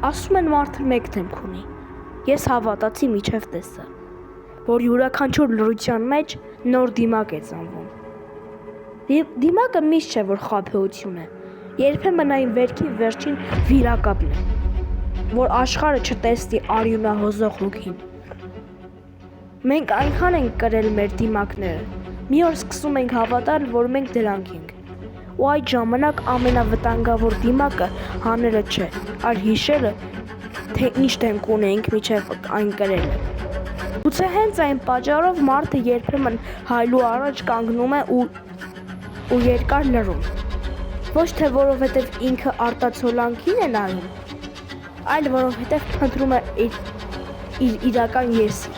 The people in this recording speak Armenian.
Ասում են մարդը մեկ դեմք ունի։ Ես հավատացի միջև տեսա, որ յուրաքանչյուր լռության մեջ նոր դիմակ է ծնվում։ Դիմակը միշտ չէ, որ խաբեություն է, երբեմն այն վերքի վերջին վիրակապն է, որ աշխարհը չտեսնի արյունահոզող հոգին։ Մենք այնքան ենք կրել մեր դիմակները, մի օր սկսում ենք հավատալ, որ մենք դրանք ենք։ Ու այդ ժամանակ ամենավտանգավոր դիմակը հանելը չէ, այլ հիշելը, թե ինչ դեմք ունենք միջև այն կրելը։ Գուցե հենց այն պատճառով մարդը երբեմն հայլու առաջ կանգնում է ու երկար լռում։ Ոչ թե որովհետև ինքը արտացոլանքին է նայում, այլ որովհետև փնտրում է իր իրական եսին։